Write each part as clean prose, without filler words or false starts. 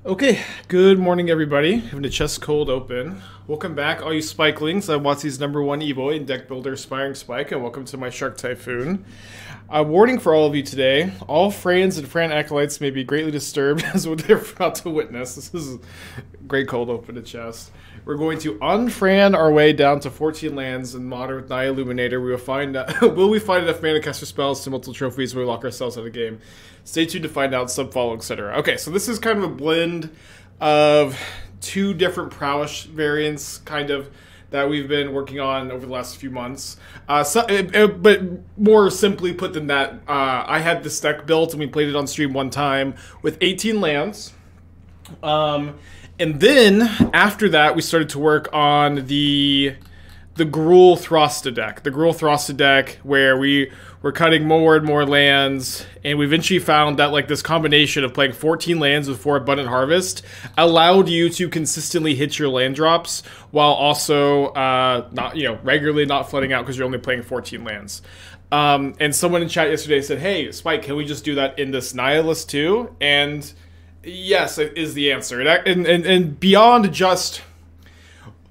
Okay, good morning everybody. Having a chest cold open. Welcome back all you Spikelings. I'm WotC's #1 eBoy and deck builder Aspiring Spike, and welcome to my Shark Typhoon. Warning for all of you today, all Frans and Fran Acolytes may be greatly disturbed as what they're about to witness. This is a great cold open to chest. We're going to unfran our way down to 14 lands in Modern with Naya Illuminator. We will find will we find enough mana to cast our spells to multiple trophies when we lock ourselves out of the game? Stay tuned to find out, subfollow, etc. Okay, so this is kind of a blend of two different Prowess variants, kind of, that we've been working on over the last few months. But more simply put than that, I had this deck built and we played it on stream one time with 18 lands. And then, after that, we started to work on the Gruul Throsta deck. The Gruul Throsta deck, where we were cutting more and more lands, and we eventually found that like this combination of playing 14 lands with 4 Abundant Harvest allowed you to consistently hit your land drops, while also not, regularly not flooding out because you're only playing 14 lands. And someone in chat yesterday said, "Hey, Spike, can we just do that in this Naya list too?" And yes, it is the answer. And beyond just...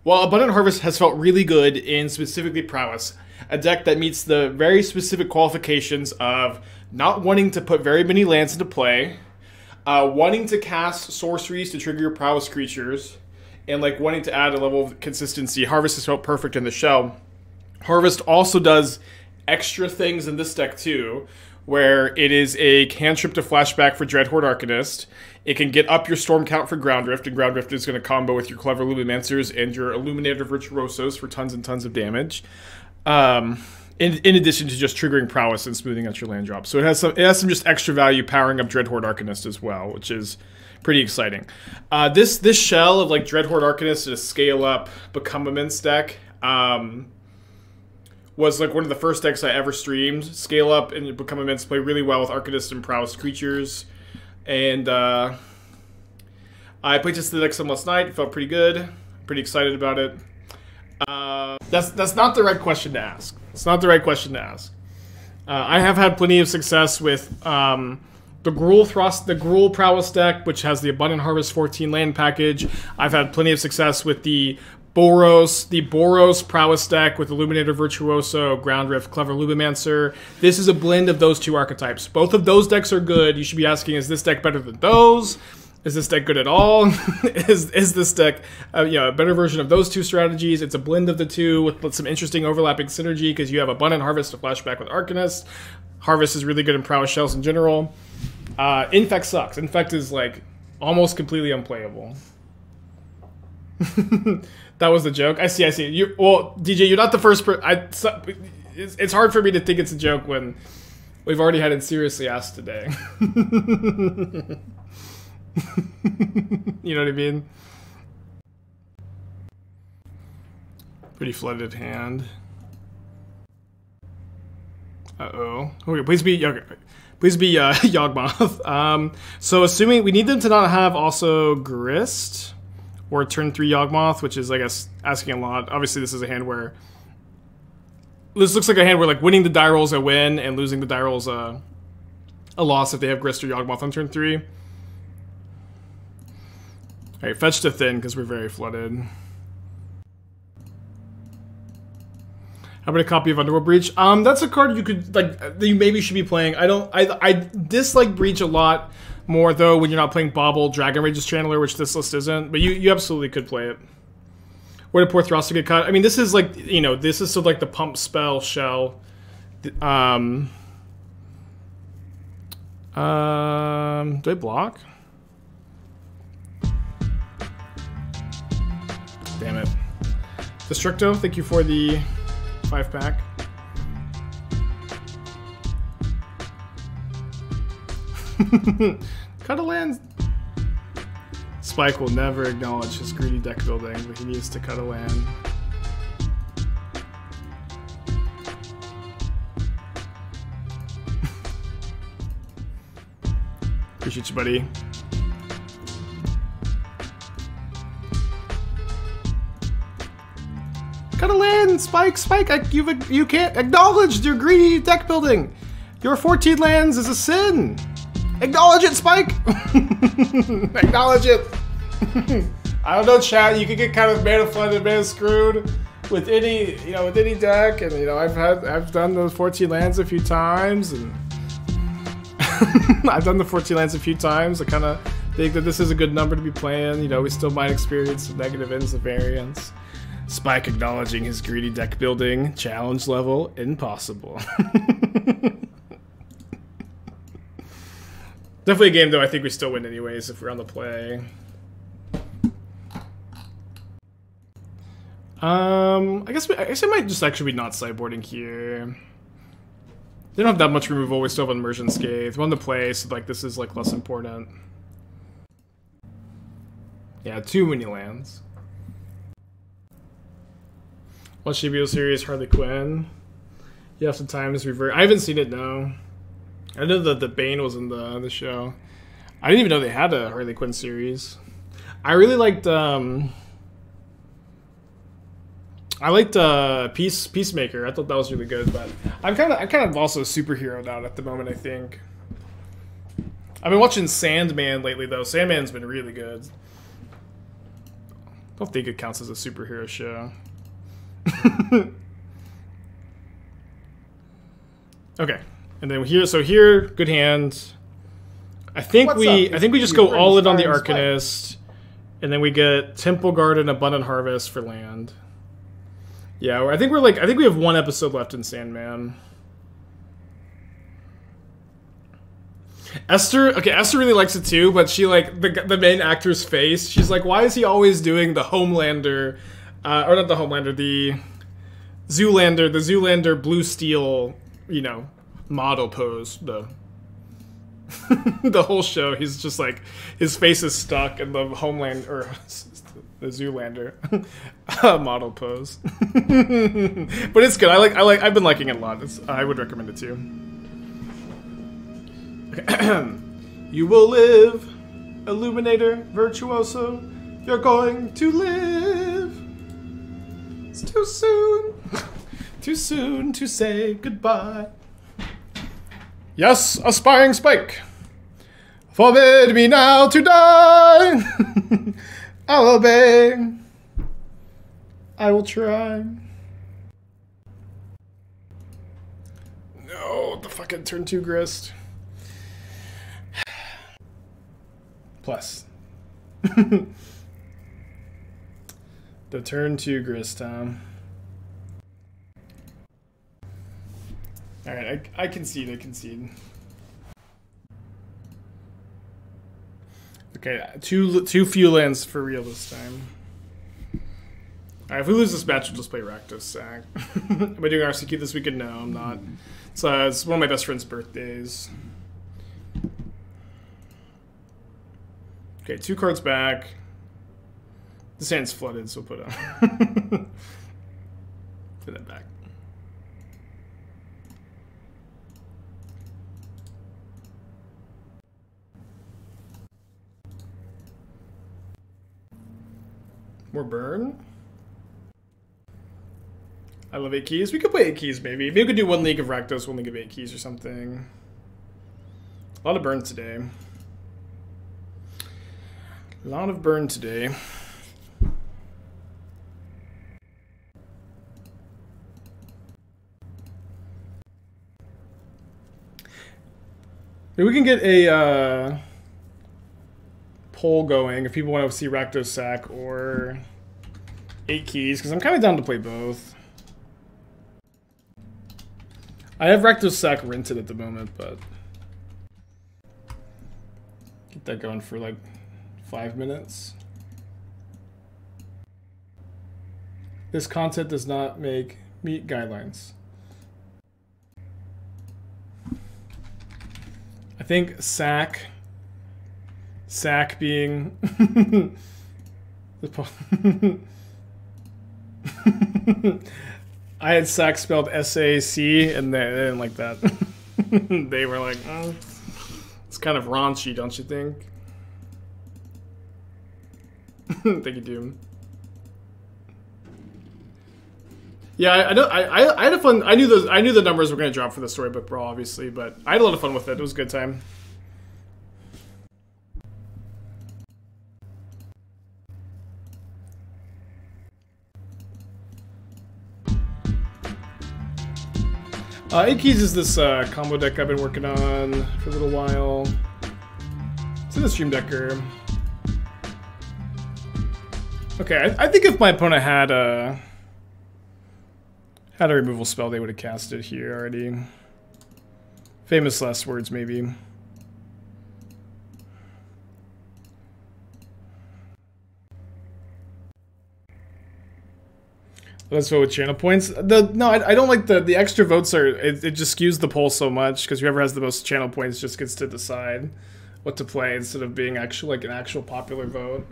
While Abundant Harvest has felt really good in specifically Prowess, a deck that meets the very specific qualifications of not wanting to put very many lands into play, wanting to cast sorceries to trigger your Prowess creatures, and like wanting to add a level of consistency, Harvest has felt perfect in the shell. Harvest also does extra things in this deck too, where it is a cantrip to flashback for Dreadhorde Arcanist. It can get up your storm count for Ground Rift, and Ground Rift is going to combo with your Clever Lumimancers and your Illuminator Virtuosos for tons and tons of damage. In addition to just triggering Prowess and smoothing out your land drops. So it has some just extra value powering up Dreadhorde Arcanist as well, which is pretty exciting. This shell of like Dreadhorde Arcanist and a scale up Become Immense deck was like one of the first decks I ever streamed. Scale up and Become Immense play really well with Arcanist and Prowess creatures. And I playtested the deck some last night. It felt pretty good. Pretty excited about it. That's not the right question to ask. It's not the right question to ask. I have had plenty of success with the Gruul Prowess deck, which has the Abundant Harvest 14 land package. I've had plenty of success with the Boros Prowess deck with Illuminator Virtuoso, Ground Rift, Clever Lumimancer. This is a blend of those two archetypes. Both of those decks are good. You should be asking, is this deck better than those? Is this deck good at all? is this deck a better version of those two strategies? It's a blend of the two with some interesting overlapping synergy because you have Abundant Harvest to flashback with Arcanist. Harvest is really good in Prowess shells in general. Infect sucks. Infect is like almost completely unplayable. That was the joke. I see. Well, DJ, you're not the first it's hard for me to think it's a joke when we've already had it seriously asked today. You know what I mean? Pretty flooded hand. Uh-oh. Okay, please be Yawgmoth. So assuming we need them to not have also Grist or turn 3 Yawgmoth, which is, I guess, asking a lot. Obviously, this is a hand where... This looks like a hand where, like, winning the die roll is a win, and losing the die roll is a loss if they have Grist or Yawgmoth on turn 3. Alright, fetch to thin, because we're very flooded. How about a copy of Underworld Breach? That's a card you could, like, that you maybe should be playing. I dislike Breach a lot more, though, when you're not playing Bauble, Dragon Rage's Channeler, which this list isn't. But you absolutely could play it. Where did poor Throsta get cut? I mean, this is like, this is sort of like the pump spell shell. Do I block? Damn it. Destructo, thank you for the 5-pack. Cut a land. Spike will never acknowledge his greedy deck building, but he needs to cut a land. Appreciate you, buddy. Cut a land, Spike! You can't acknowledge your greedy deck building! Your 14 lands is a sin! Acknowledge it, Spike! Acknowledge it! I don't know, chat. You could get kind of mana flooded, mana screwed with any, with any deck, and I've done those 14 lands a few times, and I've done the 14 lands a few times. I kind of think that this is a good number to be playing. We still might experience some negative ends of variance. Spike acknowledging his greedy deck building challenge level impossible. Definitely a game though. I think we still win anyways if we're on the play. I guess I might just actually be not sideboarding here. They don't have that much removal. We still have Emerge Unscathed. We're on the play, so like this is like less important. Yeah, too many lands. Watch HBO series Harley Quinn. You have some times revert. I haven't seen it, no. I know that the Bane was in the show. I didn't even know they had a Harley Quinn series. I really liked Peacemaker. I thought that was really good, but I'm kind of also superhero out at the moment. I think I've been watching Sandman lately, though. Sandman's been really good. I don't think it counts as a superhero show. Okay, and then here, good hand. I think we just go all in on the Arcanist, and then we get Temple Garden, Abundant Harvest for land. Yeah, I think we have one episode left in Sandman. Esther really likes it too, but she the main actor's face. She's like, why is he always doing the Homelander, or not the Homelander, the Zoolander blue steel, model pose. The whole show, he's just like, his face is stuck in the Homeland or the Zoolander model pose. But it's good. I've been liking it a lot. I would recommend it too. Okay. You will live, Illuminator Virtuoso. You're going to live. It's too soon. Too soon to say goodbye. Yes, aspiring Spike. Forbid me now to die. I'll obey. I will try. No, the fucking turn 2 grist. Plus. The turn 2 grist, Tom. Alright, I concede, Okay, too few lands for real this time. Alright, if we lose this match, we'll just play Rakdos Sack. Am I doing RCQ this weekend? No, I'm not. It's one of my best friend's birthdays. Okay, 2 cards back. This hand's flooded, so we'll put that back. More burn. I love 8 keys. We could play 8 keys, maybe. Maybe we could do 1 League of Rakdos, 1 League of 8 keys or something. A lot of burn today. A lot of burn today. Maybe we can get a poll going if people want to see Rakdos Sack or 8 keys, because I'm kind of down to play both. I have Rakdos Sack rented at the moment, but get that going for like 5 minutes. This content does not meet guidelines. I think Sack being I had Sack spelled S-A-C and they didn't like that. They were like, oh, it's kind of raunchy, don't you think? Thank you, Doom. Yeah, I had a fun. I knew the numbers were gonna drop for the Storybook Brawl, obviously, but I had a lot of fun with it. It was a good time. 8 Keys is this combo deck I've been working on for a little while. It's in the Stream Decker. Okay, I think if my opponent had a removal spell, they would have cast it here already. Famous last words, maybe. Let's vote with channel points. No, I don't like the extra votes are it just skews the poll so much because whoever has the most channel points just gets to decide what to play instead of being actual an actual popular vote.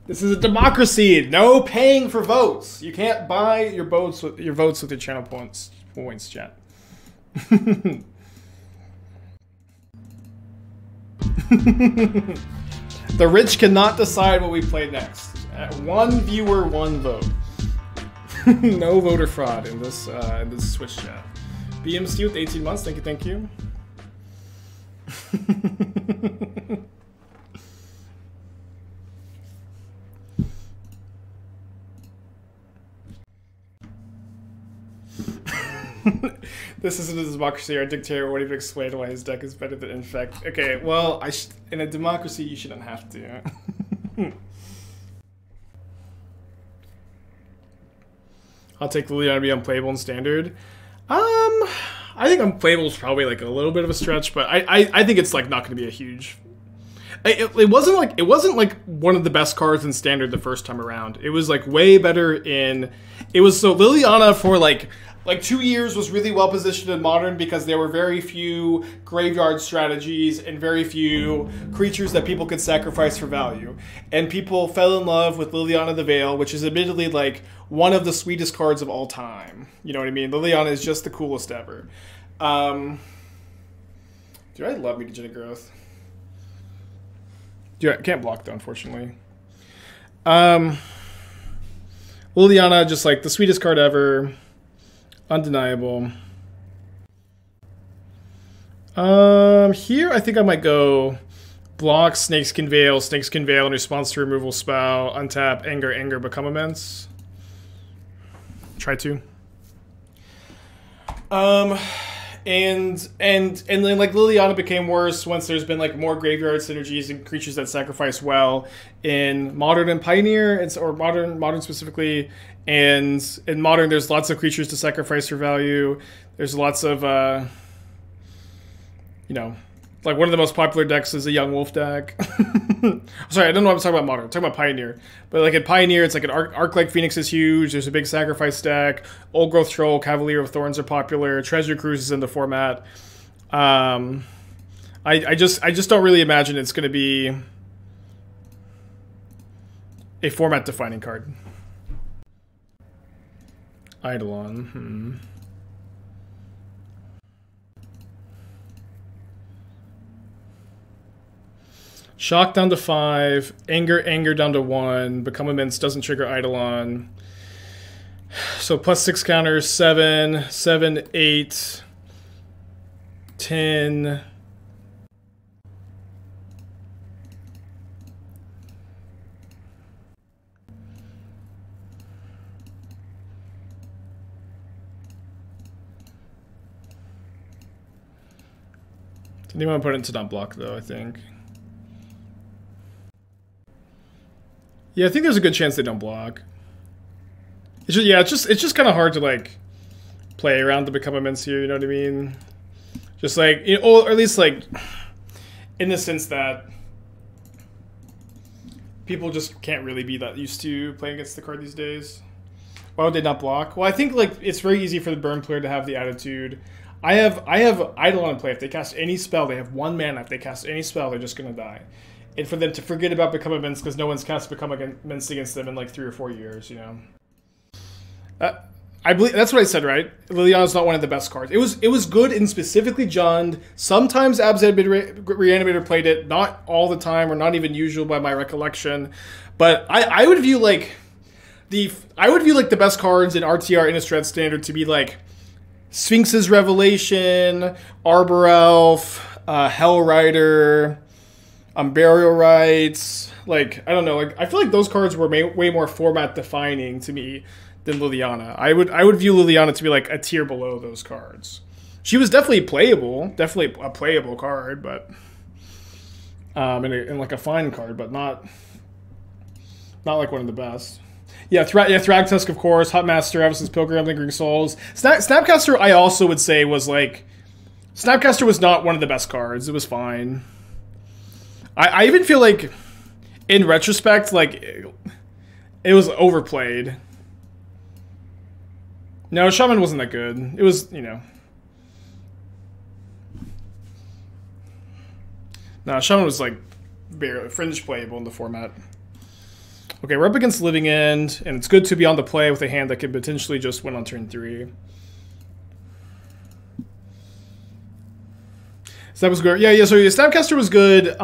This is a democracy. No paying for votes. You can't buy your votes with your channel points, chat. The rich cannot decide what we play next. One viewer, one vote. No voter fraud in this Switch chat. BMC with 18 months. Thank you, thank you. This isn't a democracy. Our dictator won't even explain why his deck is better than Infect. Okay, well, in a democracy, you shouldn't have to. I'll take Liliana to be unplayable in Standard. I think unplayable is probably like a little bit of a stretch, but I think it's like not going to be a huge. It wasn't like one of the best cards in Standard the first time around. It was like way better in. It was so Liliana for like 2 years was really well positioned in Modern because there were very few graveyard strategies and very few creatures that people could sacrifice for value. And people fell in love with Liliana the Veil, which is admittedly like one of the sweetest cards of all time. You know what I mean? Liliana is just the coolest ever. Dude, I love Mutagenic Growth. Dude, I can't block though, unfortunately. Liliana, just like the sweetest card ever. Undeniable. Here I think I might go block Snakeskin Veil in response to removal spell, untap, anger, become immense. Try to. And then like Liliana became worse once there's been like more graveyard synergies and creatures that sacrifice well in Modern and Pioneer, or Modern specifically. And in Modern, there's lots of creatures to sacrifice for value. There's lots of, you know, like one of the most popular decks is a Young Wolf deck. Sorry, I don't know what I'm talking about Modern. I'm talking about Pioneer. But like in Pioneer, it's like an Arc like Phoenix is huge. There's a big sacrifice deck. Old Growth Troll, Cavalier of Thorns are popular. Treasure Cruise is in the format. I just don't really imagine it's going to be a format defining card. Eidolon. Shock down to 5. Anger down to 1. Become immense doesn't trigger Eidolon. So +6 counters. 7, 8, 10. They want to put it into not block though, I think. Yeah, I think there's a good chance they don't block. It's just, yeah, it's just kind of hard to like play around to become immense here. You know what I mean? Just like, you know, or at least like in the sense that people just can't really be that used to playing against the card these days. Why would they not block? Well, I think like it's very easy for the burn player to have the attitude. I have Eidolon in play. If they cast any spell, they have 1 mana. If they cast any spell, they're just gonna die. And for them to forget about Become Immense because no one's cast Become Immense against them in like 3 or 4 years, you know. I believe that's what I said, right? Liliana's not one of the best cards. It was good and specifically Jund. Sometimes Abs Reanimator played it, not all the time or not even usual by my recollection. But I would view like the best cards in RTR Innistrad Standard to be like Sphinx's Revelation, Arbor Elf, Hell Rider, Burial Rites. Like, I don't know, like I feel like those cards were way more format defining to me than Liliana. I would view Liliana to be like a tier below those cards. She was definitely playable, definitely a playable card, but and like a fine card, but not like one of the best. Yeah, Thragtusk, of course, Hot Master, Avacyn's Pilgrim, Lingering Souls. Snapcaster, I also would say, was like... Snapcaster was not one of the best cards. It was fine. I even feel like, in retrospect, like, it was overplayed. No, Shaman wasn't that good. It was, you know... No, Shaman was, like, barely fringe playable in the format. Okay, we're up against Living End, and it's good to be on the play with a hand that could potentially just win on turn 3. So that was good. Yeah, so Snapcaster was good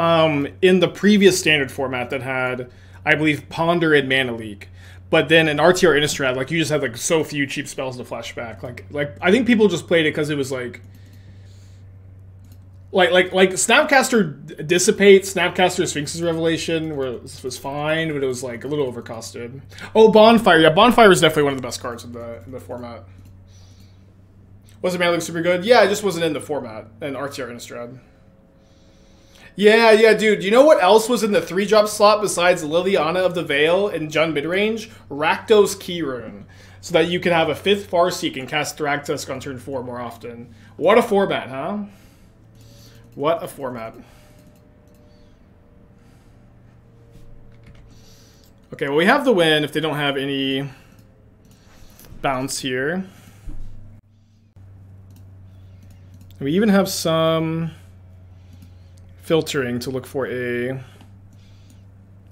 in the previous standard format that had, I believe, Ponder and Mana Leak. But then in RTR Innistrad, like, you just had, like, so few cheap spells to flashback. Like I think people just played it because it was, like Snapcaster Dissipate, Snapcaster Sphinx's Revelation was fine, but it was like a little overcosted. Oh, Bonfire. Yeah, Bonfire is definitely one of the best cards in the format. Wasn't Mana League super good? Yeah, it just wasn't in the format in RTR Innistrad. Yeah, dude. You know what else was in the 3-drop slot besides Liliana of the Veil and Jund Midrange? Rakdos Keyrune. So that you can have a 5th Farseek and cast Thragtusk on turn 4 more often. What a format, huh? What a format. Okay, well, we have the win if they don't have any bounce here. We even have some filtering to look for a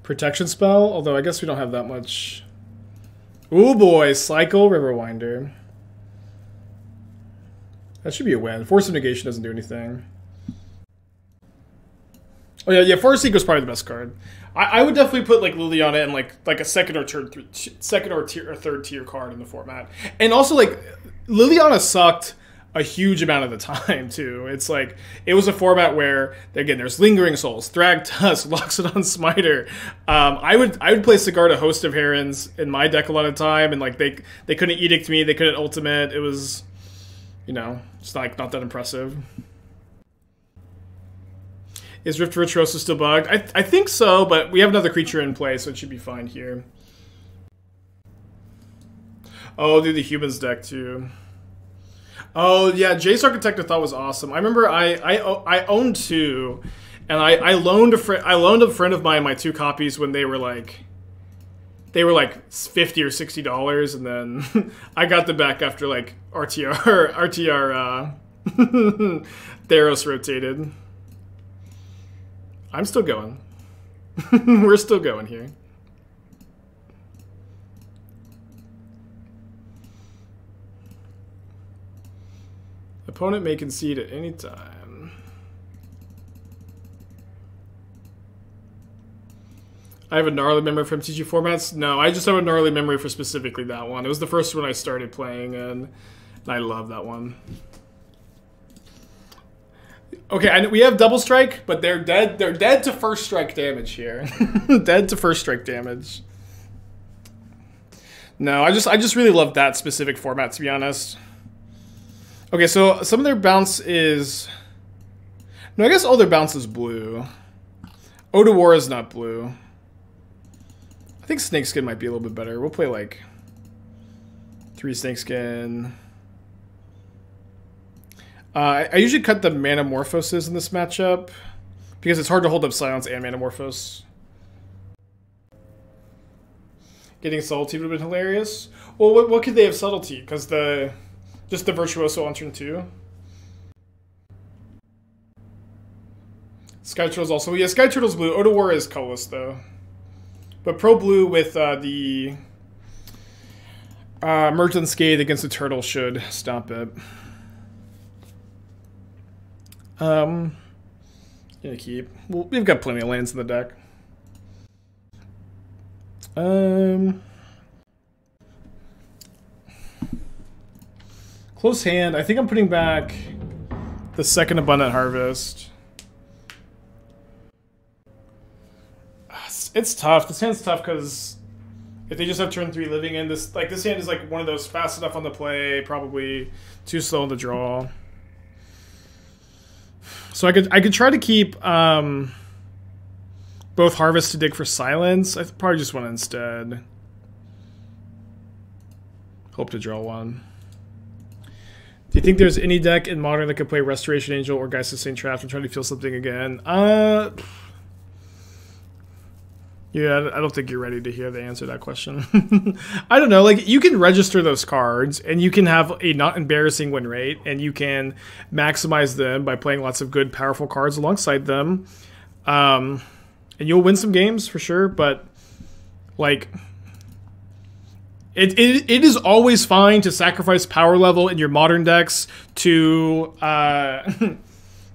protection spell, although I guess we don't have that much. Ooh boy, Cycle, Riverwinder. That should be a win. Force of Negation doesn't do anything. Oh yeah, Farseek was probably the best card. I would definitely put like Liliana in like a second or third tier card in the format. And also like Liliana sucked a huge amount of the time too. It's like it was a format where again there's Lingering Souls, Thragtusk, Loxodon Smiter. I would play Sigarda Host of Herons in my deck a lot of time, and like they couldn't Edict me, they couldn't Ultimate. It was, you know, it's like not that impressive. Is Rift Virtuoso still bugged? I think so, but we have another creature in play, so it should be fine here. Oh, do the humans deck too. Oh yeah, Jace Architect I thought was awesome. I remember I owned 2, and I loaned a friend of mine my 2 copies when they were like $50 or $60, and then I got them back after like RTR Theros rotated. I'm still going. We're still going here. Opponent may concede at any time. I have a gnarly memory for MTG formats? No, I just have a gnarly memory for specifically that one. It was the first one I started playing, and I love that one. Okay, we have double strike, but they're dead. They're dead to first strike damage here. Dead to first strike damage. No, I just really love that specific format, to be honest. Okay, so some of their bounce is... No, I guess all their bounce is blue. Ode to War is not blue. I think Snakeskin might be a little bit better. We'll play like 3 Snakeskin. I usually cut the Manamorphoses in this matchup because it's hard to hold up Silence and Manamorphose. Getting Subtlety would have been hilarious. Well, what could they have Subtlety? Because just the Virtuoso on turn 2. Sky Turtle's also... Yeah, Sky Turtle's blue. Ode to War is colorless, though. But pro blue with the Emerge Unscathed against the turtle should stop it. Gonna keep. Well, we've got plenty of lands in the deck. Close hand. I think I'm putting back the second Abundant Harvest. It's tough. This hand's tough because If they just have turn 3 living in, this hand is like one of those fast enough on the play, probably too slow on the draw. So I could try to keep both Harvest to dig for silence. I probably just want to instead hope to draw one. Do you think there's any deck in Modern that could play Restoration Angel or Geist of St. Traft? I'm trying to feel something again. Yeah, I don't think you're ready to hear the answer to that question. I don't know. Like, you can register those cards, and you can have a not embarrassing win rate, and you can maximize them by playing lots of good, powerful cards alongside them. And you'll win some games for sure, but like, it is always fine to sacrifice power level in your Modern decks to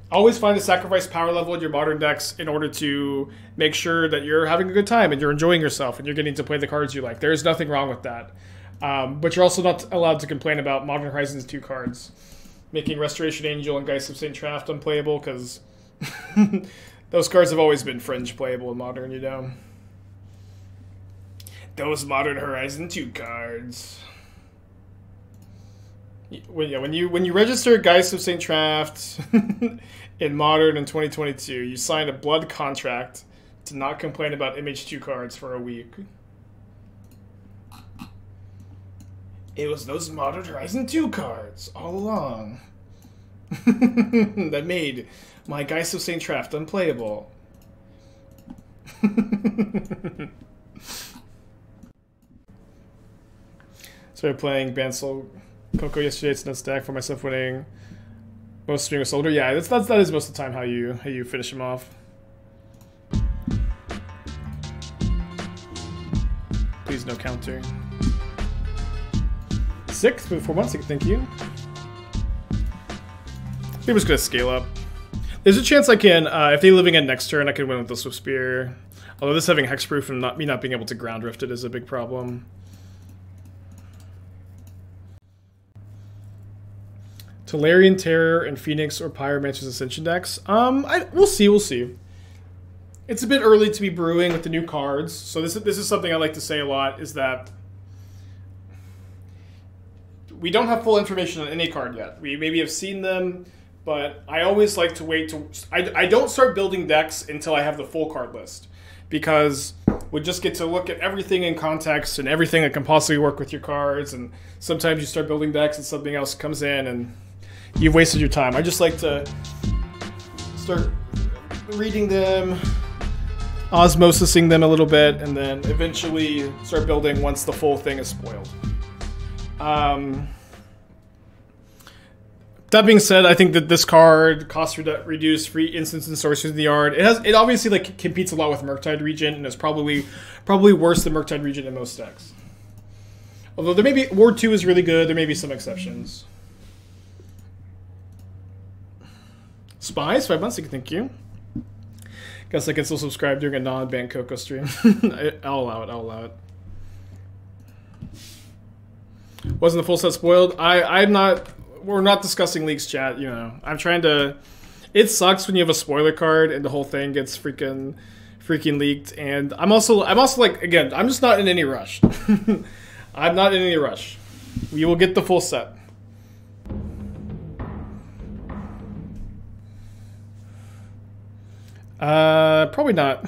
always find to sacrifice power level in your Modern decks in order to make sure that you're having a good time and you're enjoying yourself and you're getting to play the cards you like. There's nothing wrong with that. But you're also not allowed to complain about Modern Horizons 2 cards making Restoration Angel and Geist of St. Traft unplayable, because those cards have always been fringe playable in Modern, you know. Those Modern Horizon 2 cards. When you register Geist of St. Traft in Modern in 2022, you sign a blood contract to not complain about MH2 cards for a week. It was those Modern Horizon 2 cards all along that made my Geist of St. Traft unplayable. Started playing Bansal Coco yesterday. It's nuts deck for myself winning most String of Soldier. Yeah, that is most of the time how you finish him off. Please no counter. 6 for the 4 months. Thank you. I think I'm just gonna scale up. There's a chance I can, if they living in next turn, I can win with the Swiftspear. Although this having hexproof and me not being able to ground rift it is a big problem. Tolarian Terror and Phoenix or Pyromancer's Ascension decks. We'll see. It's a bit early to be brewing with the new cards, so this is something I like to say a lot, is that we don't have full information on any card yet. We maybe have seen them, but I always like to wait to... I don't start building decks until I have the full card list, because we just get to look at everything in context and everything that can possibly work with your cards, and sometimes you start building decks and something else comes in and you've wasted your time. I just like to start reading them, osmosising them a little bit, and then eventually start building once the full thing is spoiled. That being said, I think that this card, cost reduced, free instants and sorceries in the yard, it obviously like competes a lot with Murktide Regent, and is probably worse than Murktide Regent in most decks. Although there may be Ward 2 is really good, there may be some exceptions. Spies, 5 months, thank you. Guess I can still subscribe during a non-banned Coco stream. I'll allow it. Wasn't the full set spoiled? We're not discussing leaks, chat, you know. I'm trying to... It sucks when you have a spoiler card and the whole thing gets freaking leaked, and I'm also like, again, I'm just not in any rush. I'm not in any rush. We will get the full set. Probably not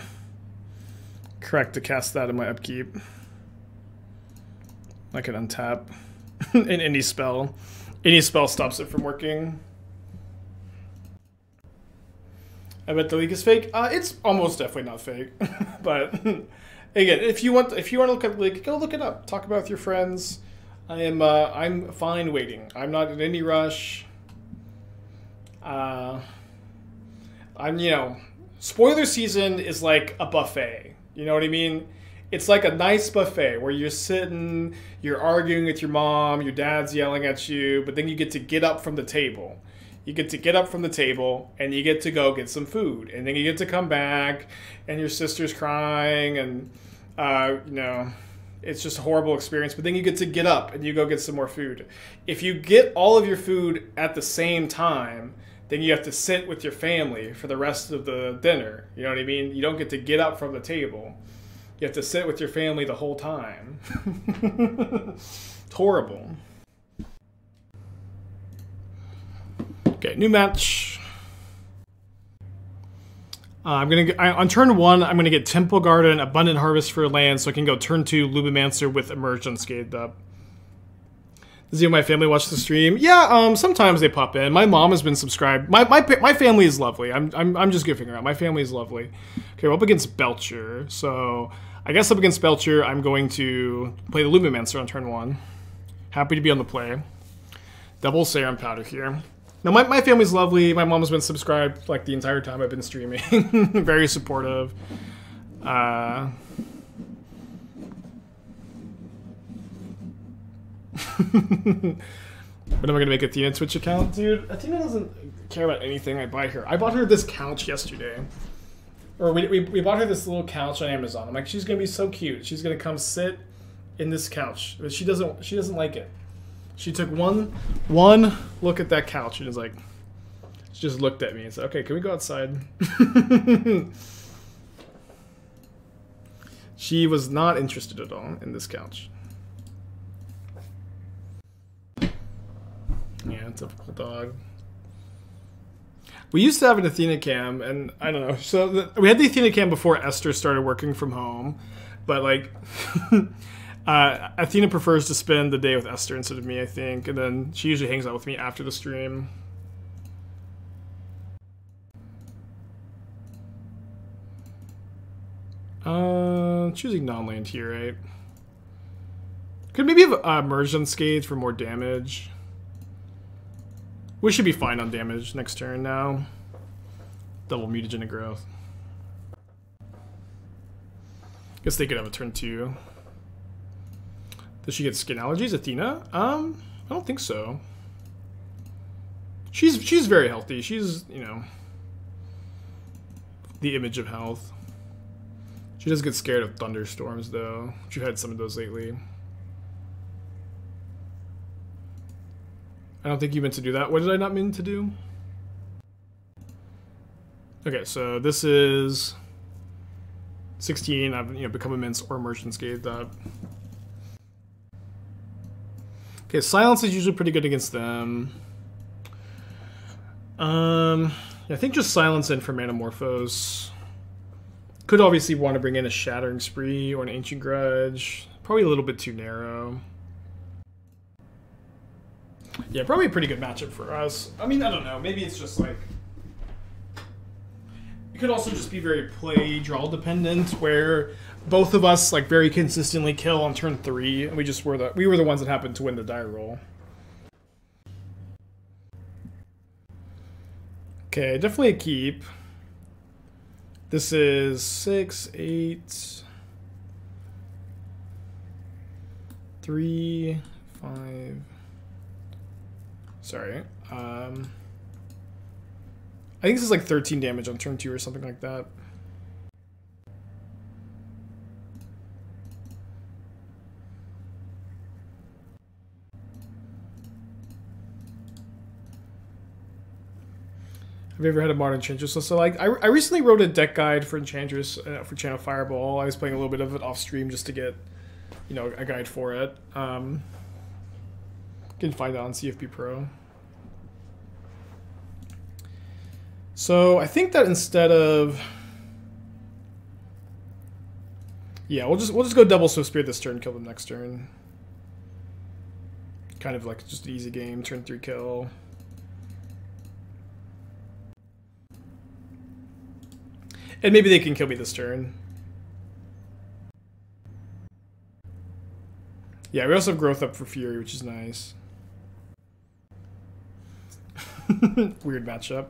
correct to cast that in my upkeep. I can untap in any spell. Any spell stops it from working. I bet the leak is fake. It's almost definitely not fake. But again, if you want to look at the leak, go look it up. Talk about it with your friends. I'm fine waiting. I'm not in any rush. Spoiler season is like a buffet. You know what I mean? It's like a nice buffet where you're sitting, you're arguing with your mom, your dad's yelling at you, but then you get to get up from the table. You get to get up from the table and you get to go get some food. And then you get to come back and your sister's crying and, it's just a horrible experience. But then you get to get up and you go get some more food. If you get all of your food at the same time, then you have to sit with your family for the rest of the dinner. You know what I mean? You don't get to get up from the table. You have to sit with your family the whole time. It's horrible. Okay, new match. On turn 1, I'm gonna get Temple Garden, Abundant Harvest for land, so I can go turn 2 Lumimancer with Emerge Unscathed up. Does my family watch the stream? Yeah, sometimes they pop in. My mom has been subscribed. My family is lovely. I'm just giving her out. My family is lovely. Okay, we're up against Belcher. So I guess up against Belcher, I'm going to play the Lumimancer on turn 1. Happy to be on the play. Double Serum Powder here. Now my family's lovely. My mom has been subscribed like the entire time I've been streaming. Very supportive. When am I gonna make Athena Twitch account? Dude, Athena doesn't care about anything I buy her. I bought her this couch yesterday. Or we bought her this little couch on Amazon. I'm like, she's gonna be so cute. She's gonna come sit in this couch. But she doesn't like it. She took one look at that couch and is like, she just looked at me and said, okay, can we go outside? She was not interested at all in this couch. Yeah, typical dog. We used to have an Athena cam, and I don't know. So we had the Athena cam before Esther started working from home, but like, Athena prefers to spend the day with Esther instead of me, I think, and then she usually hangs out with me after the stream. Choosing non-land here, right? Could maybe have Emerge Unscathed for more damage. We should be fine on damage next turn now. Double Mutagenic Growth. Guess they could have a turn 2. Does she get skin allergies, Athena? I don't think so. She's very healthy. She's, you know, the image of health. She does get scared of thunderstorms, though. She had some of those lately. I don't think you meant to do that. What did I not mean to do? Okay, so this is 16. I've become immense or Emerge Unscathed up. Okay, silence is usually pretty good against them. I think just silence in for Manamorphose. Could obviously want to bring in a Shattering Spree or an Ancient Grudge. Probably a little bit too narrow. Yeah, probably a pretty good matchup for us. I mean, I don't know. Maybe it's just like... It could also just be very play-draw dependent, where both of us like very consistently kill on turn 3, and we were the ones that happened to win the die roll. Okay, definitely a keep. This is 6, 8, 3, 5. Sorry. I think this is like 13 damage on turn 2 or something like that. Have you ever had a modern Enchantress? So like, I recently wrote a deck guide for Enchantress for Channel Fireball. I was playing a little bit of it off stream just to get, you know, a guide for it. You can find it on CFP Pro. So I think that instead of, yeah, we'll just go double Swiftspear this turn, kill them next turn. Kind of like just an easy game, turn 3 kill. And maybe they can kill me this turn. Yeah, we also have growth up for Fury, which is nice. Weird matchup.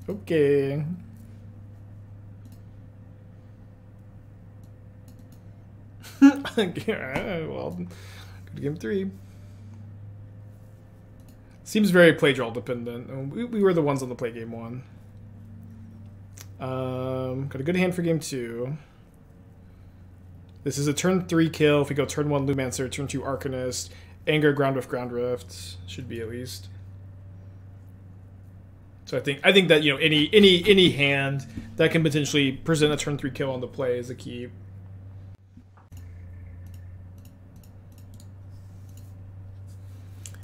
Okay. Well, good game 3. Seems very play draw dependent. We were the ones on the play game 1. Got a good hand for game 2. This is a turn 3 kill. If we go turn 1 Lumimancer, turn 2 Arcanist, Anger, Ground Rift. Should be at least. So I think that, you know, any hand that can potentially present a turn 3 kill on the play is a keep.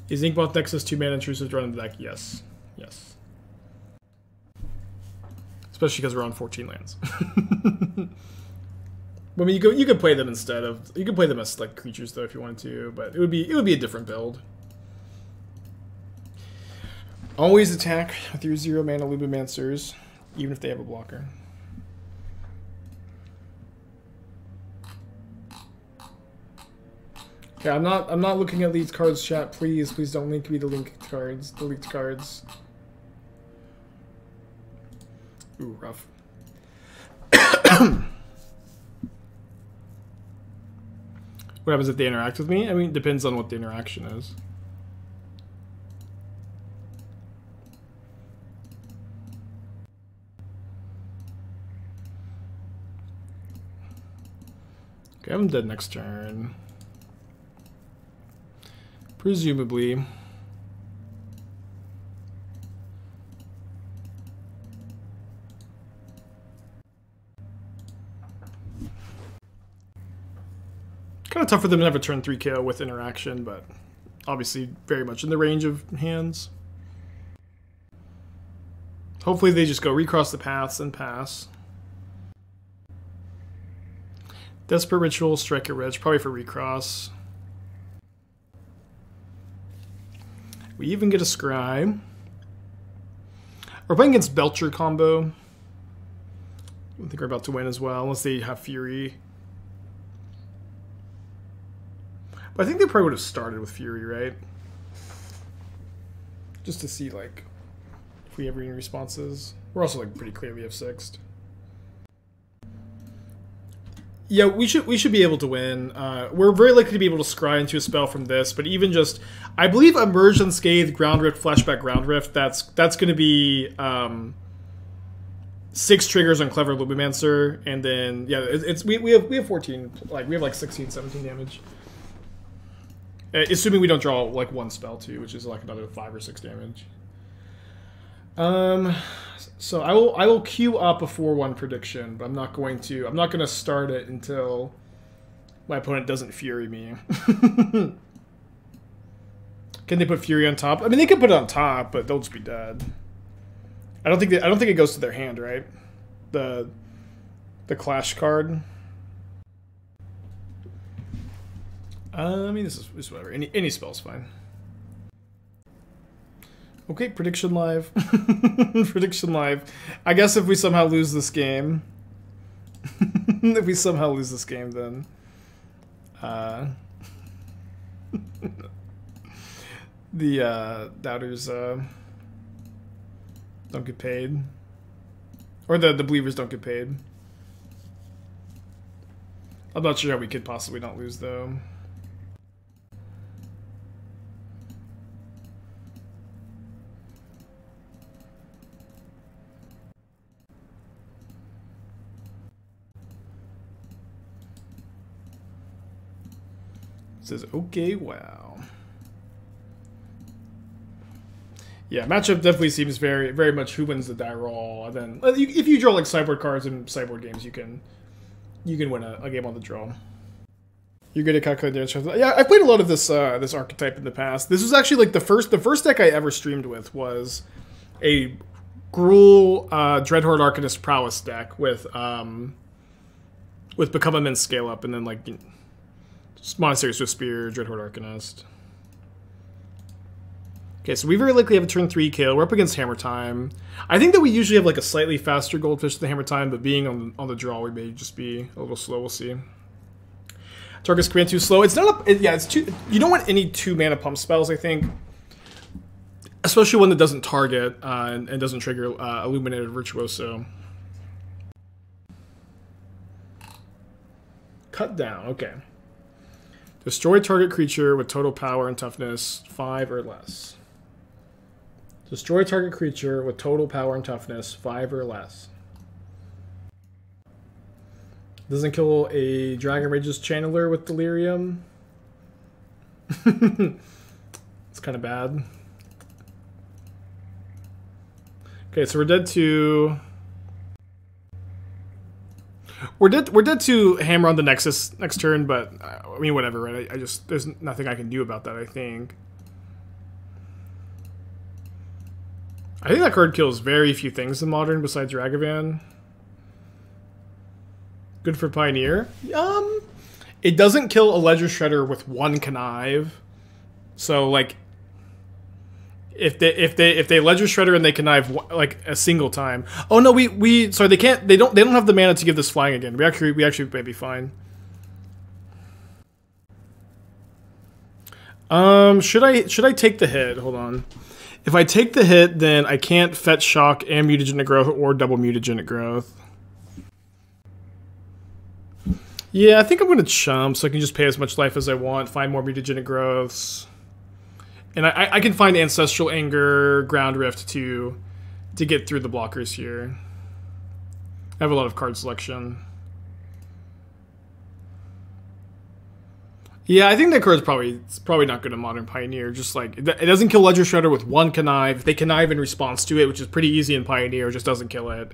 Is Inkmoth Nexus 2-mana intrusive to run in the deck? Yes. Yes. Especially because we're on 14 lands. I mean, you could play them instead of, you could play them as like creatures though if you wanted to, but it would be a different build. Always attack with your 0-mana Lumimancers, even if they have a blocker. Okay, I'm not looking at leaked cards, chat. Please don't link me the leaked cards. Ooh, rough. What happens if they interact with me? I mean, it depends on what the interaction is. Okay, I'm dead next turn. Presumably. Kind of tough for them to have a turn 3 KO with interaction, but obviously very much in the range of hands. Hopefully they just go recross the paths and pass. Desperate Ritual, Strike a Rich, probably for recross. We even get a Scry. We're playing against Belcher combo. I think we're about to win as well, unless they have Fury. But I think they probably would have started with Fury, right? Just to see, like, if we have any responses. We're also, like, pretty clearly F6'd. Yeah, we should be able to win. We're very likely to be able to scry into a spell from this, but even just, I believe Emerge Unscathed, Ground Rift, Flashback Ground Rift. That's going to be 6 triggers on Clever Lumimancer, and then yeah, we have 14, like we have like 16, 17 damage. Assuming we don't draw like one spell too, which is like another 5 or 6 damage. So I will queue up a 4-1 prediction, but I'm not going to start it until my opponent doesn't Fury me. Can they put Fury on top? I mean, they could put it on top, but they'll just be dead. I don't think it goes to their hand, right? The Clash card. I mean, this is whatever. Any spell's fine. Okay, prediction live. Prediction live. I guess if we somehow lose this game, then the doubters don't get paid, or the believers don't get paid. I'm not sure how we could possibly not lose though. Says okay, wow. Yeah, matchup definitely seems very much who wins the die roll, and then if you draw like sideboard cards in sideboard games, you can win a game on the draw. You're good at calculating damage. Yeah, I played a lot of this this archetype in the past. This was actually like the first deck I ever streamed with was a Gruul Dreadhorde Arcanist Prowess deck with Become Immense Scale Up, and then like Monastery Swiftspear, Dreadhorde Arcanist. Okay, so we very likely have a turn 3 kill. We're up against Hammer Time. I think that we usually have like a slightly faster Goldfish than Hammer Time, but being on the draw, we may just be a little slow. We'll see. Target's command too slow. It's not a, yeah, it's too. You don't want any 2-mana pump spells, I think. Especially one that doesn't target and doesn't trigger Illuminator Virtuoso. Cut down, okay. Destroy target creature with total power and toughness 5 or less. Destroy target creature with total power and toughness 5 or less. Doesn't kill a Dragon Rage's Channeler with Delirium. It's kind of bad. Okay, so we're dead to... We're dead to Hammer on the Nexus next turn, but I mean, whatever, right? I just, there's nothing I can do about that, I think. I think that card kills very few things in Modern besides Ragavan. Good for Pioneer. It doesn't kill a Ledger Shredder with one Connive. So like, if they Ledger Shredder and they Connive like a single time. Oh no, sorry, they can't. They don't have the mana to give this flying again. We actually may be fine. Should I take the hit? Hold on. If I take the hit, then I can't fetch Shock and Mutagenic Growth or double Mutagenic Growth. Yeah, I think I'm going to chump so I can just pay as much life as I want, find more Mutagenic Growths. And I can find Ancestral Anger, Ground Rift to get through the blockers here. I have a lot of card selection. Yeah, I think that card's probably not good in Modern Pioneer. Just like it doesn't kill Ledger Shredder with one Connive. If they Connive in response to it, which is pretty easy in Pioneer, it just doesn't kill it.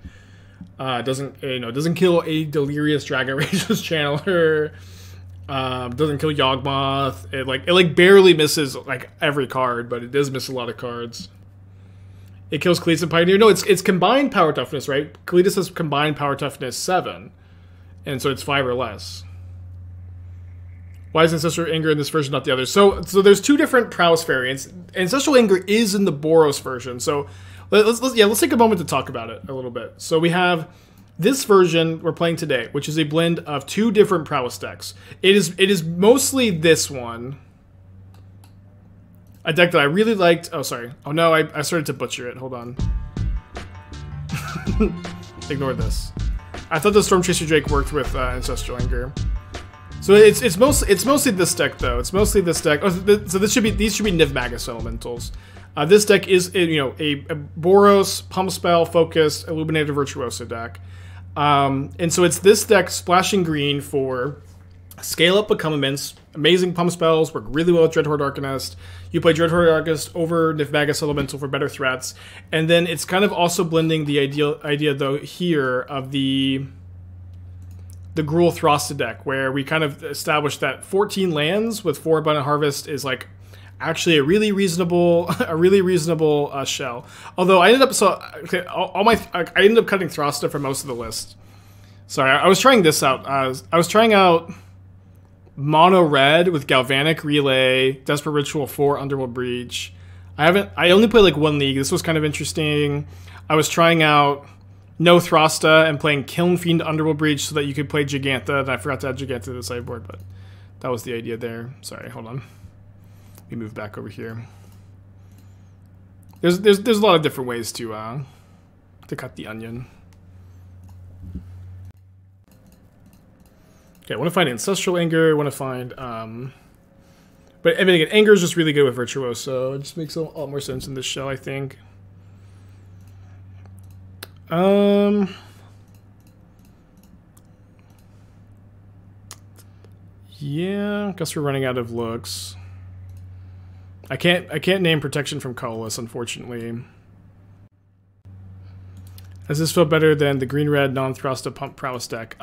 It doesn't kill a Delirious Dragon Rage's Channeler. Doesn't kill Yawgmoth. It barely misses like every card, but it does miss a lot of cards. It kills Kalitas in Pioneer. No, it's combined power toughness, right? Kalitas has combined power toughness 7, and so it's 5 or less. Why is Ancestral Anger in this version, not the other? So there's two different Prowess variants. Ancestral Anger is in the Boros version. So let's take a moment to talk about it a little bit. So we have this version we're playing today, which is a blend of two different Prowess decks. It is mostly this one. A deck that I really liked. Oh, sorry. Oh no, I started to butcher it. Hold on. Ignore this. I thought the Stormchaser Drake worked with Ancestral Anger. So it's mostly this deck though. It's mostly this deck. Oh, so these should be Niv Magus Elementals. This deck is a Boros pump spell focused Illuminator Virtuoso deck, and so it's this deck splashing green for scale up Become Immense. Amazing pump spells work really well with Dreadhorde Arcanist. You play Dreadhorde Arcanist over Niv Magus Elemental for better threats, and then it's kind of also blending the idea though here of the Gruul Throsta deck, where we kind of established that 14 lands with 4 Abundant Harvest is like actually a really reasonable shell. Although I ended up I ended up cutting Throsta for most of the list. Sorry, I was trying this out. I was trying out Mono Red with Galvanic Relay, Desperate Ritual 4, Underworld Breach. I only played like one league. This was kind of interesting. I was trying out No Throsta and playing Kiln Fiend Underworld Breach so that you could play Jegantha, and I forgot to add Jegantha to the sideboard, but that was the idea there. Sorry, hold on. Let me move back over here. There's a lot of different ways to cut the onion. Okay, I want to find Ancestral Anger, I want to find but I mean again, Anger is just really good with Virtuoso. It just makes a lot more sense in this shell, I think. Yeah, I guess we're running out of looks. I can't name Protection from Colorless, unfortunately. Does this feel better than the green-red non-Throsta pump Prowess deck?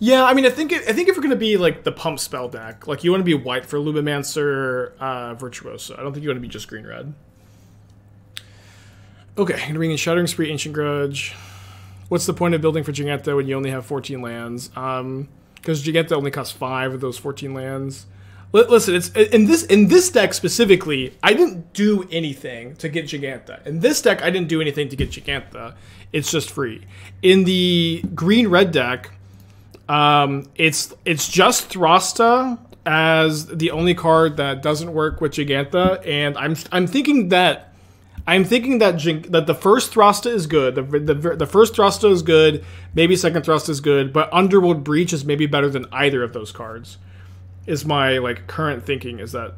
Yeah, I mean, I think if we're gonna be like the pump spell deck, like you want to be white for Lumimancer, Virtuoso. I don't think you want to be just green-red. Okay, gonna bring in Shattering Spree, Ancient Grudge. What's the point of building for Jegantha when you only have 14 lands? Because Jegantha only costs 5 of those 14 lands. Listen, it's in this deck specifically, I didn't do anything to get Jegantha. In this deck, I didn't do anything to get Jegantha. It's just free. In the green-red deck, it's just Throsta as the only card that doesn't work with Jegantha, and I'm thinking that the first Throsta is good. The first Throsta is good. Maybe second Throsta is good, but Underworld Breach is maybe better than either of those cards. Is my like current thinking is that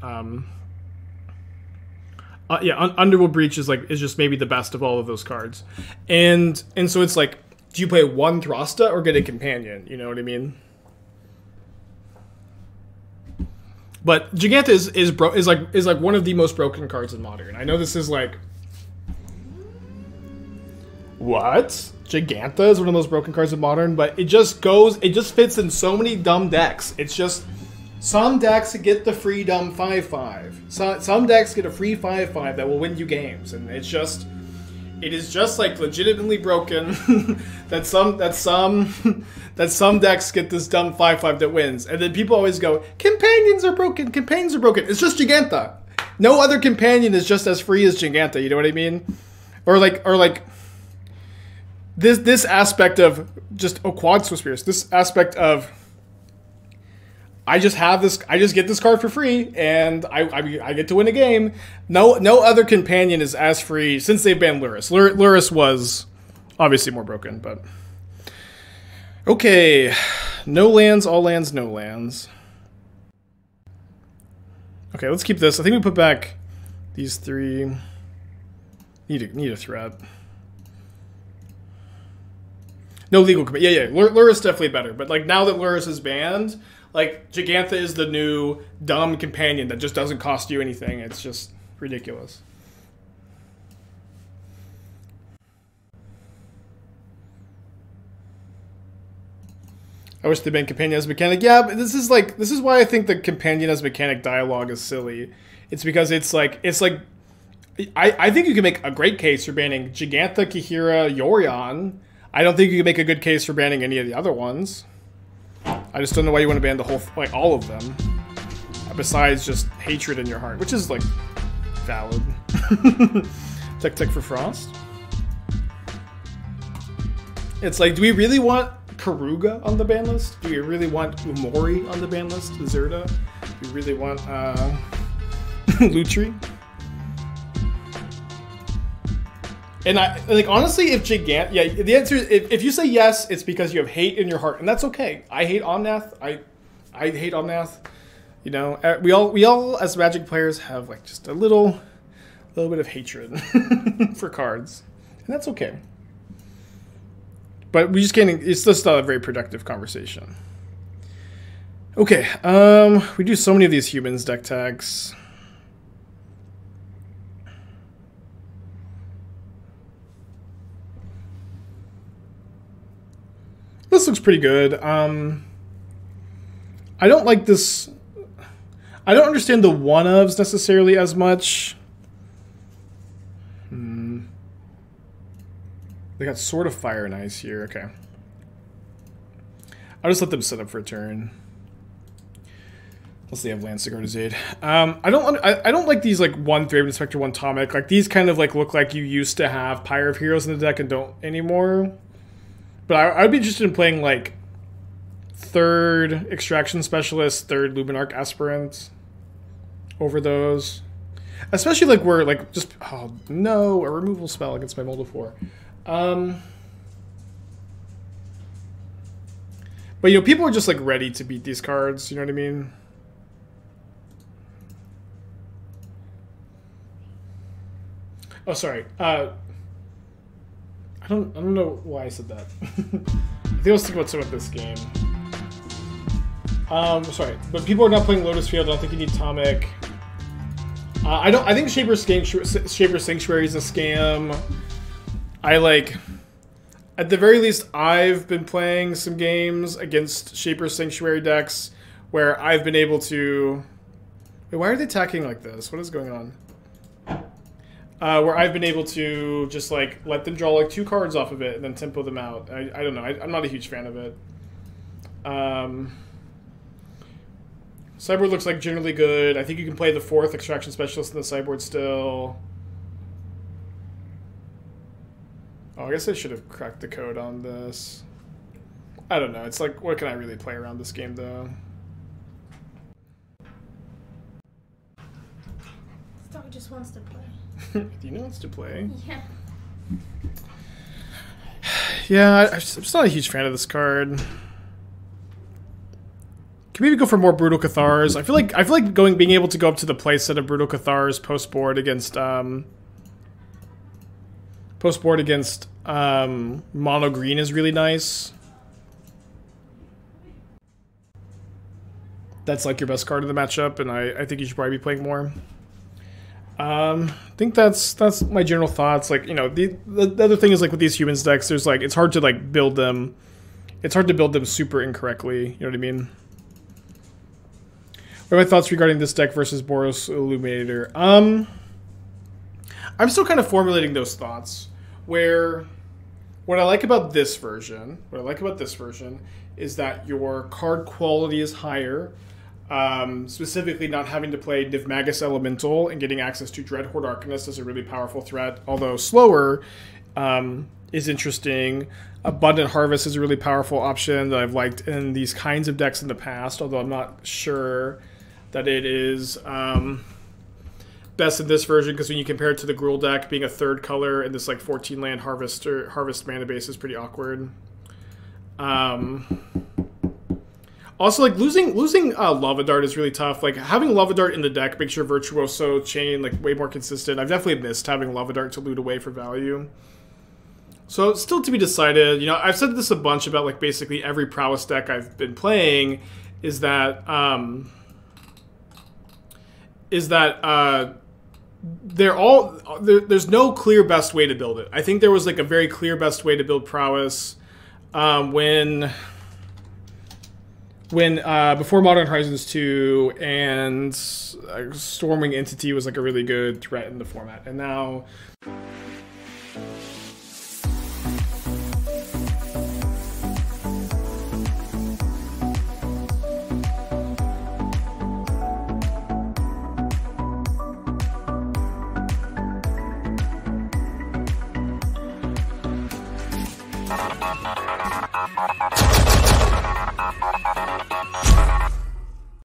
Underworld Breach is just maybe the best of all of those cards, and so it's like, do you play one Throsta or get a companion? You know what I mean? But Jegantha is like one of the most broken cards in Modern. I know this is like, what? Jegantha is one of the most broken cards in Modern, but it just fits in so many dumb decks. It's just Some decks get the freedom 5/5. Some decks get a free 5/5 that will win you games, and it is just like legitimately broken that some decks get this dumb 5/5 that wins, and then people always go, companions are broken. Companions are broken. It's just Jegantha. No other companion is just as free as Jegantha. You know what I mean? Or like this aspect of just quad Swiftspears. This aspect of I just get this card for free, and I get to win a game. No other companion is as free since they banned Lurrus. Lurrus was obviously more broken, but okay. No lands, all lands, no lands. Okay, let's keep this. I think we put back these three. Need a threat. No legal commit. Yeah. Lurrus definitely better, but like now that Lurrus is banned, like, Jegantha is the new dumb companion that just doesn't cost you anything. It's just ridiculous. I wish they banned companion as mechanic. Yeah, but this is why I think the companion as mechanic dialogue is silly. It's because it's like I think you can make a great case for banning Jegantha, Kihira, Yorion. I don't think you can make a good case for banning any of the other ones. I just don't know why you want to ban the whole, like, all of them. Besides just hatred in your heart, which is, like, valid. Tech for Frost. It's like, do we really want Karuga on the ban list? Do we really want Umori on the ban list? Zerda? Do we really want, Lutri? And honestly, if Jegantha, yeah, the answer is, if you say yes, it's because you have hate in your heart, and that's okay. I hate Omnath. I hate Omnath. You know, we all as Magic players have like just a little bit of hatred for cards, and that's okay. But we just can't. It's just not a very productive conversation. Okay, we do so many of these humans deck tags. This looks pretty good. I don't like this. I don't understand the one-ofs necessarily as much. They got Sword of Fire and Ice here. Okay. I'll just let them set up for a turn. Unless they have Lance to go to Zaid. I don't like these like 1 Thraben Inspector, 1 Tomic. Like these kind of like look like you used to have Pyre of Heroes in the deck and don't anymore. But I'd be interested in playing, like, 3rd Extraction Specialist, 3rd Luminarch Aspirant over those. Especially, like, where, like, just... Oh, no, a removal spell against my Moldifor. But, you know, people are just, like, ready to beat these cards, you know what I mean? Oh, sorry. I don't know why I said that. I think I was thinking about some of this game. Sorry, but people are not playing Lotus Field. I don't think you need Tomic. I think Shaper Sanctuary is a scam. At the very least, I've been playing some games against Shaper Sanctuary decks where I've been able to. Wait, why are they attacking like this? What is going on? Where I've been able to just like let them draw like 2 cards off of it and then tempo them out. I don't know. I'm not a huge fan of it. Sideboard looks like generally good. I think you can play the 4th Extraction Specialist in the sideboard still. Oh, I guess I should have cracked the code on this. I don't know. It's like, what can I really play around this game though? Dog just wants to play. Dina wants to play. Yeah. Yeah, I'm just not a huge fan of this card. Can maybe go for more Brutal Cathars. I feel like being able to go up to the playset of Brutal Cathars post board against mono green is really nice. That's like your best card in the matchup, and I think you should probably be playing more. I think that's my general thoughts. Like, you know, the other thing is like with these humans decks, there's like it's hard to like build them. It's hard to build them super incorrectly. You know what I mean? What are my thoughts regarding this deck versus Boros Illuminator? I'm still kind of formulating those thoughts. Where what I like about this version, is that your card quality is higher. Specifically, not having to play Niv-Magus Elemental and getting access to Dreadhorde Arcanist is a really powerful threat, although slower, is interesting. Abundant Harvest is a really powerful option that I've liked in these kinds of decks in the past, although I'm not sure that it is best in this version, because when you compare it to the Gruul deck, being a third color in this like 14 land harvest mana base is pretty awkward. Also, like losing Lava Dart is really tough. Like having Lava Dart in the deck makes your Virtuoso chain like way more consistent. I've definitely missed having Lava Dart to loot away for value. So still to be decided. You know, I've said this a bunch about like basically every Prowess deck I've been playing is that there's no clear best way to build it. I think there was like a very clear best way to build Prowess when before Modern Horizons 2 and Stormwing Entity was like a really good threat in the format, and now